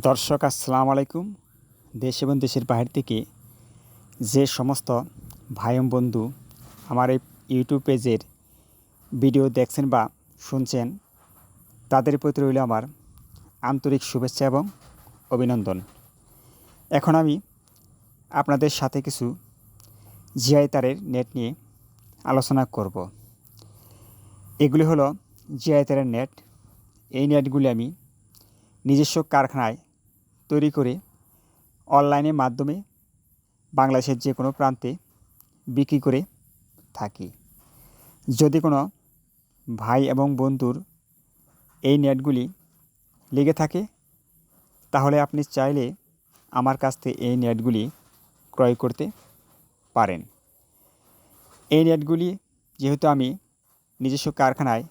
দর্শক আসসালামু আলাইকুম। দেশ এবং দেশের বাইরে থেকে যে সমস্ত ভাই বন্ধু আমার এই ইউটিউব পেজের ভিডিও দেখছেন বা শুনছেন, তাদের প্রতি রইল আমার আন্তরিক শুভেচ্ছা এবং অভিনন্দন। এখন আমি আপনাদের সাথে কিছু জিআই তারের নেট নিয়ে আলোচনা করব। এগুলি হলো জিআই তারের নেট। এই নেটগুলি আমি নিজস্ব কারখানায় তৈরি করে অনলাইনের মাধ্যমে বাংলাদেশের যে কোনো প্রান্তে বিক্রি করে থাকি। যদি কোনো ভাই এবং বন্ধুর এই নেটগুলি লেগে থাকে, তাহলে আপনি চাইলে আমার কাছ থেকে এই নেটগুলি ক্রয় করতে পারেন। এই নেটগুলি যেহেতু আমি নিজস্ব কারখানায়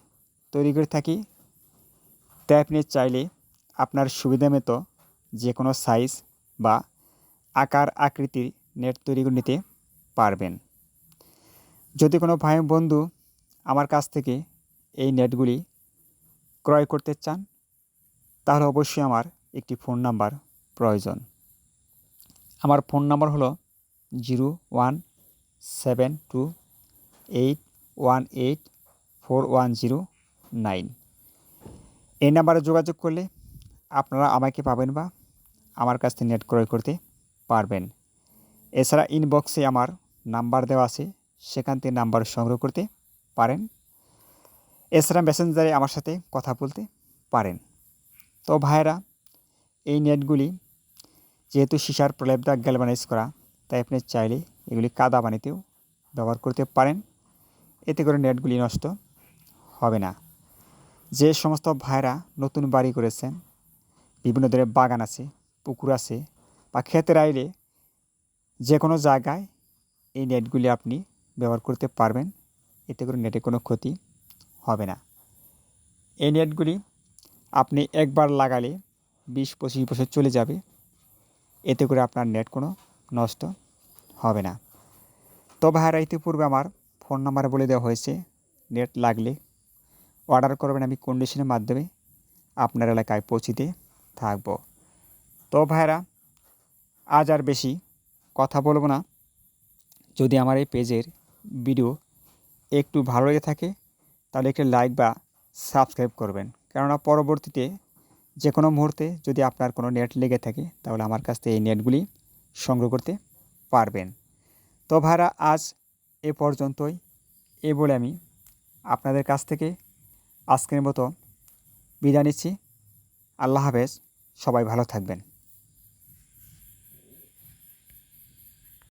তৈরি করে থাকি, তাই আপনি চাইলে আপনার সুবিধা মতো যে কোনো সাইজ বা আকার আকৃতির নেট তৈরি করে নিতে পারবেন। যদি কোনো ভাই বন্ধু আমার কাছ থেকে এই নেটগুলি ক্রয় করতে চান, তাহলে অবশ্যই আমার একটি ফোন নাম্বার প্রয়োজন। আমার ফোন নাম্বার হলো 0172818410 এই নাম্বারে যোগাযোগ করলে আপনারা আমাকে পাবেন বা আমার কাছ থেকে নেট ক্রয় করতে পারবেন। এছাড়া ইনবক্সে আমার নাম্বার দেওয়া আছে, সেখান থেকে নাম্বার সংগ্রহ করতে পারেন। এছাড়া মেসেঞ্জারে আমার সাথে কথা বলতে পারেন। তো ভাইয়েরা, এই নেটগুলি যেহেতু সীসার প্রলেপ দ্বারা গ্যালভানাইজ করা, তাই আপনি চাইলে এগুলি কাদা পানিতেও ব্যবহার করতে পারেন। এতে করে নেটগুলি নষ্ট হবে না। যে সমস্ত ভাইয়েরা নতুন বাড়ি করেছেন, বিভিন্ন ধরনের বাগান আছে, পুকুর আছে বা ক্ষেতের আইলে যে কোনো জায়গায় এই নেটগুলি আপনি ব্যবহার করতে পারবেন। এতে করে নেটে কোনো ক্ষতি হবে না। এই নেটগুলি আপনি একবার লাগালে 20-25 বছর চলে যাবে। এতে করে আপনার নেট কোনো নষ্ট হবে না। তো ভাইয়েরা, ইতিপূর্বে আমার ফোন নাম্বার বলে দেওয়া হয়েছে। নেট লাগলে অর্ডার করবেন, আমি কন্ডিশনের মাধ্যমে আপনার এলাকায় পৌঁছিতে থাকব। তো ভাইয়েরা, আজ আর বেশি কথা বলবো না। যদি আমার এই পেজের ভিডিও একটু ভালো লেগে থাকে, তাহলে একটি লাইক বা সাবস্ক্রাইব করবেন। কেননা পরবর্তীতে যে কোনো মুহূর্তে যদি আপনার কোনো নেট লেগে থাকে, তাহলে আমার কাছ থেকে এই নেটগুলি সংগ্রহ করতে পারবেন। তো ভাইরা, আজ এ পর্যন্তই। এই বলে আমি আপনাদের কাছ থেকে আজকের মতো বিদায় নিচ্ছি। আল্লাহ হাফেজ। সবাই ভালো থাকবেন।